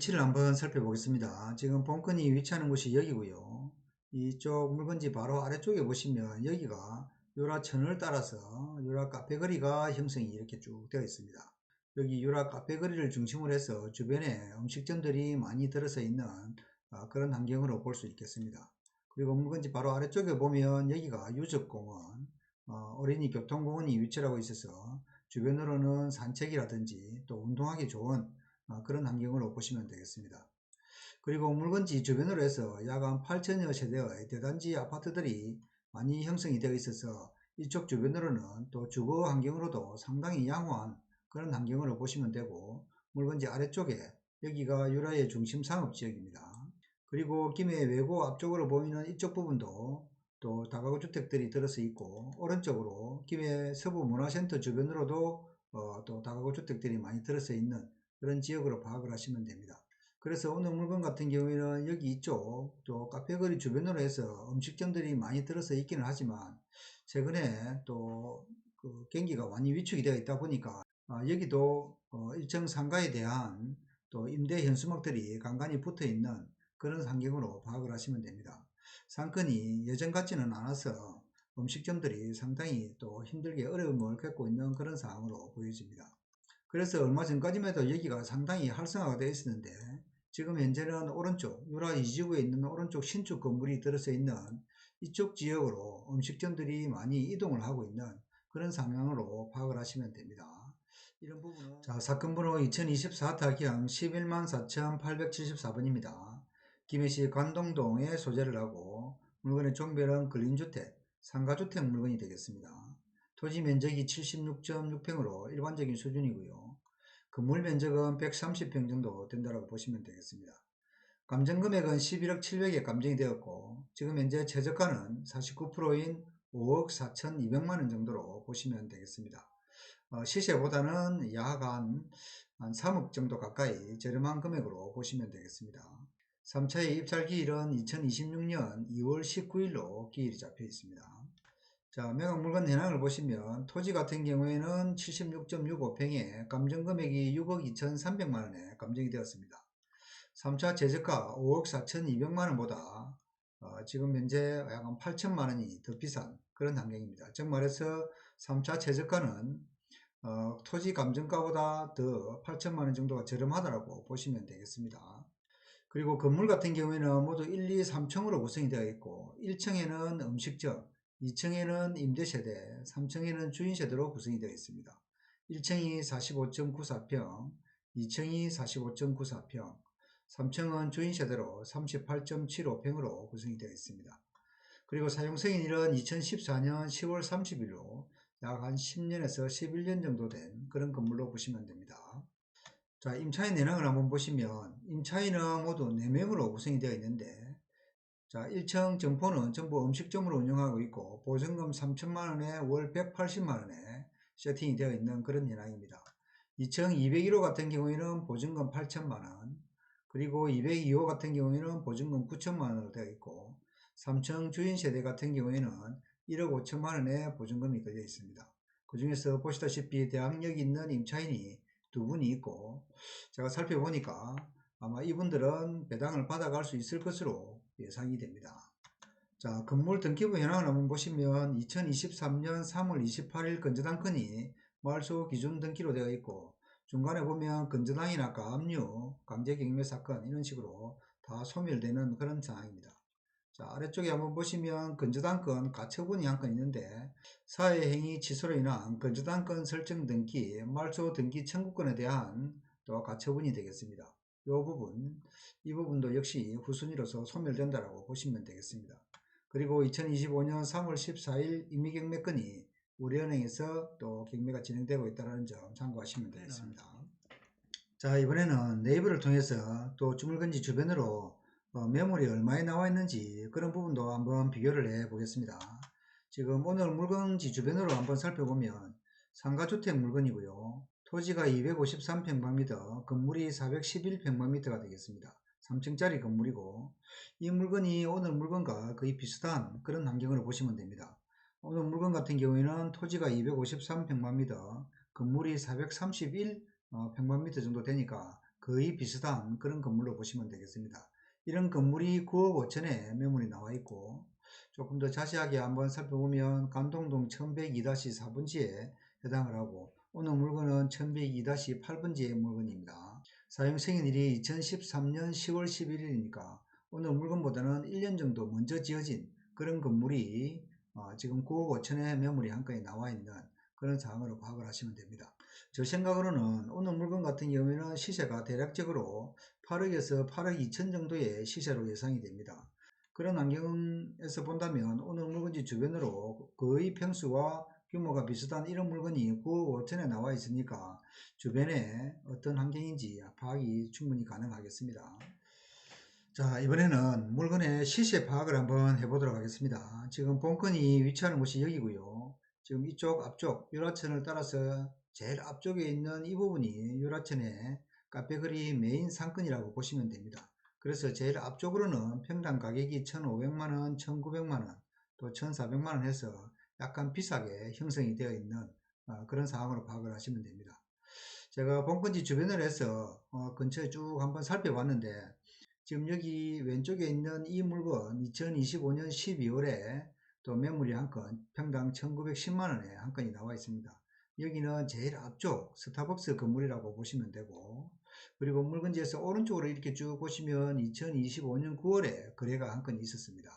위치를 한번 살펴보겠습니다. 지금 본건이 위치하는 곳이 여기고요. 이쪽 물건지 바로 아래쪽에 보시면 여기가 유라천을 따라서 유라 카페 거리가 형성이 이렇게 쭉 되어 있습니다. 여기 유라 카페 거리를 중심으로 해서 주변에 음식점들이 많이 들어서 있는 그런 환경으로 볼 수 있겠습니다. 그리고 물건지 바로 아래쪽에 보면 여기가 유적공원, 어린이 교통공원이 위치하고 있어서 주변으로는 산책이라든지 또 운동하기 좋은 그런 환경으로 보시면 되겠습니다. 그리고 물건지 주변으로 해서 약 한 8천여 세대의 대단지 아파트들이 많이 형성이 되어 있어서 이쪽 주변으로는 또 주거 환경으로도 상당히 양호한 그런 환경으로 보시면 되고, 물건지 아래쪽에 여기가 유라의 중심 상업지역입니다. 그리고 김해 외고 앞쪽으로 보이는 이쪽 부분도 또 다가구 주택들이 들어서 있고, 오른쪽으로 김해 서부문화센터 주변으로도 또 다가구 주택들이 많이 들어서 있는 그런 지역으로 파악을 하시면 됩니다. 그래서 오늘 물건 같은 경우에는 여기 이쪽 또 카페거리 주변으로 해서 음식점들이 많이 들어서 있기는 하지만, 최근에 또 그 경기가 많이 위축이 되어 있다 보니까 여기도 일정 상가에 대한 또 임대 현수막들이 간간히 붙어 있는 그런 환경으로 파악을 하시면 됩니다. 상권이 예전 같지는 않아서 음식점들이 상당히 또 힘들게 어려움을 겪고 있는 그런 상황으로 보여집니다. 그래서 얼마 전까지만 해도 여기가 상당히 활성화가 되어 있었는데, 지금 현재는 오른쪽 유라 2지구에 있는 오른쪽 신축 건물이 들어서 있는 이쪽 지역으로 음식점들이 많이 이동을 하고 있는 그런 상황으로 파악을 하시면 됩니다. 이런 부분은 사건 번호 2024타경 114,874번입니다. 김해시 관동동에 소재를 하고 물건의 종별은 근린주택, 상가주택 물건이 되겠습니다. 토지 면적이 76.6평으로 일반적인 수준이고요. 건물 면적은 130평 정도 된다고 보시면 되겠습니다. 감정금액은 11억 7백에 감정이 되었고, 지금 현재 최저가는 49%인 5억 4,200만원 정도로 보시면 되겠습니다. 시세보다는 약 한 3억 정도 가까이 저렴한 금액으로 보시면 되겠습니다. 3차의 입찰 기일은 2026년 2월 19일로 기일이 잡혀 있습니다. 자, 매각 물건 현황을 보시면 토지 같은 경우에는 76.65평에 감정금액이 6억 2,300만원에 감정이 되었습니다. 3차 최저가 5억 4,200만원보다 지금 현재 약 한 8천만원이 더 비싼 그런 환경입니다. 즉 말해서 3차 최저가는 토지 감정가보다 더 8천만원 정도가 저렴하다고 보시면 되겠습니다. 그리고 건물 같은 경우에는 모두 1, 2, 3층으로 구성이 되어 있고, 1층에는 음식점, 2층에는 임대세대, 3층에는 주인세대로 구성이 되어 있습니다. 1층이 45.94평, 2층이 45.94평, 3층은 주인세대로 38.75평으로 구성이 되어 있습니다. 그리고 사용승인일은 2014년 10월 30일로 약 한 10년에서 11년 정도 된 그런 건물로 보시면 됩니다. 자, 임차인 내역을 한번 보시면 임차인은 모두 4명으로 구성이 되어 있는데, 자, 1층 점포는 전부 음식점으로 운영하고 있고 보증금 3천만원에 월 180만원에 세팅이 되어 있는 그런 현황입니다. 2층 201호 같은 경우에는 보증금 8천만원, 그리고 202호 같은 경우에는 보증금 9천만원으로 되어 있고, 3층 주인세대 같은 경우에는 1억 5천만원의 보증금이 걸려 있습니다. 그 중에서 보시다시피 대항력이 있는 임차인이 두 분이 있고, 제가 살펴보니까 아마 이분들은 배당을 받아갈 수 있을 것으로 예상이 됩니다. 자, 건물 등기부 현황을 한번 보시면 2023년 3월 28일 건저당건이 말소 기준 등기로 되어 있고, 중간에 보면 건저당이나 가압류, 강제경매 사건 이런 식으로 다 소멸되는 그런 상황입니다. 자, 아래쪽에 한번 보시면 건저당건 가처분이 한 건 있는데, 사회행위 취소로 인한 건저당건 설정 등기, 말소 등기 청구권에 대한 또 가처분이 되겠습니다. 이 부분도 역시 후순위로서 소멸된다고 보시면 되겠습니다. 그리고 2025년 3월 14일 임의경매건이 우리은행에서 또 경매가 진행되고 있다는 점 참고하시면 되겠습니다. 자, 이번에는 네이버를 통해서 또 주물건지 주변으로 매물이 얼마에 나와 있는지 그런 부분도 한번 비교를 해 보겠습니다. 지금 오늘 물건지 주변으로 한번 살펴보면 상가주택 물건이고요. 토지가 253평방미터, 건물이 411평방미터가 되겠습니다. 3층짜리 건물이고, 이 물건이 오늘 물건과 거의 비슷한 그런 환경으로 보시면 됩니다. 오늘 물건 같은 경우에는 토지가 253평방미터, 건물이 431평방미터 정도 되니까 거의 비슷한 그런 건물로 보시면 되겠습니다. 이런 건물이 9억 5천에 매물이 나와 있고, 조금 더 자세하게 한번 살펴보면 감동동 1102-4번지에 해당을 하고, 오늘 물건은 1102-8번지의 물건입니다. 사용 승인일이 2013년 10월 11일이니까 오늘 물건보다는 1년 정도 먼저 지어진 그런 건물이 지금 9억 5천에 매물이 한 건이 나와 있는 그런 상황으로 파악을 하시면 됩니다. 저 생각으로는 오늘 물건 같은 경우에는 시세가 대략적으로 8억에서 8억 2천 정도의 시세로 예상이 됩니다. 그런 환경에서 본다면 오늘 물건지 주변으로 거의 평수와 규모가 비슷한 이런 물건이 9억 5천에 나와 있으니까 주변에 어떤 환경인지 파악이 충분히 가능하겠습니다. 자, 이번에는 물건의 시세 파악을 한번 해보도록 하겠습니다. 지금 본건이 위치하는 곳이 여기고요. 지금 이쪽 앞쪽 유라천을 따라서 제일 앞쪽에 있는 이 부분이 유라천의 카페거리 메인 상권이라고 보시면 됩니다. 그래서 제일 앞쪽으로는 평당 가격이 1,500만원, 1,900만원, 또 1,400만원 해서 약간 비싸게 형성이 되어 있는 그런 상황으로 파악을 하시면 됩니다. 제가 본건지 주변을 해서 근처에 쭉 한번 살펴봤는데, 지금 여기 왼쪽에 있는 이 물건 2025년 12월에 또 매물이 한 건 평당 1910만원에 한 건이 나와 있습니다. 여기는 제일 앞쪽 스타벅스 건물이라고 보시면 되고, 그리고 물건지에서 오른쪽으로 이렇게 쭉 보시면 2025년 9월에 거래가 한 건이 있었습니다.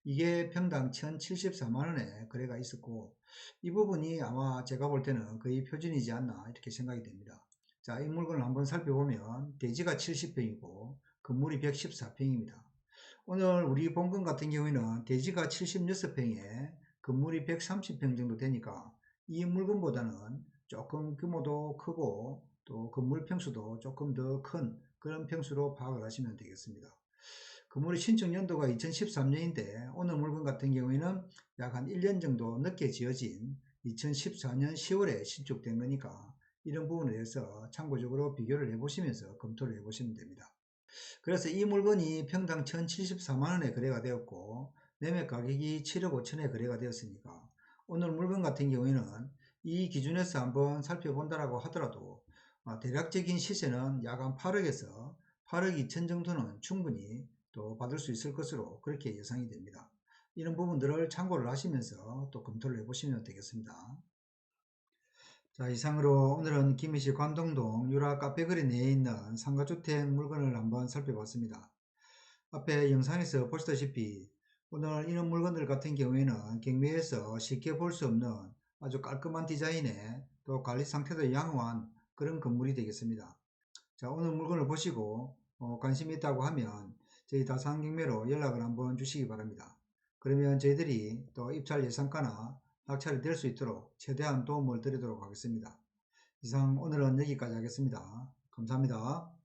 이게 평당 1074만원에 거래가 있었고, 이 부분이 아마 제가 볼 때는 거의 표준이지 않나 이렇게 생각이 됩니다. 자, 이 물건을 한번 살펴보면 대지가 70평이고 건물이 114평입니다. 오늘 우리 본건 같은 경우에는 대지가 76평에 건물이 130평 정도 되니까 이 물건보다는 조금 규모도 크고 또 건물 평수도 조금 더 큰 그런 평수로 파악을 하시면 되겠습니다. 건물의 신축 연도가 2013년인데 오늘 물건 같은 경우에는 약 한 1년 정도 늦게 지어진 2014년 10월에 신축된 거니까 이런 부분에 대해서 참고적으로 비교를 해보시면서 검토를 해보시면 됩니다. 그래서 이 물건이 평당 1074만원에 거래가 되었고 매매 가격이 7억 5천에 거래가 되었으니까 오늘 물건 같은 경우에는 이 기준에서 한번 살펴본다라고 하더라도 대략적인 시세는 약 한 8억에서 8억 2천 정도는 충분히 또 받을 수 있을 것으로 그렇게 예상이 됩니다. 이런 부분들을 참고를 하시면서 또 검토를 해보시면 되겠습니다. 자, 이상으로 오늘은 김해시 관동동 유라 카페거리 내에 있는 상가주택 물건을 한번 살펴봤습니다. 앞에 영상에서 보시다시피 오늘 이런 물건들 같은 경우에는 경매에서 쉽게 볼 수 없는 아주 깔끔한 디자인에 또 관리 상태도 양호한 그런 건물이 되겠습니다. 자, 오늘 물건을 보시고 관심이 있다고 하면 저희 다산경매로 연락을 한번 주시기 바랍니다. 그러면 저희들이 또 입찰 예상가나 낙찰이 될 수 있도록 최대한 도움을 드리도록 하겠습니다. 이상 오늘은 여기까지 하겠습니다. 감사합니다.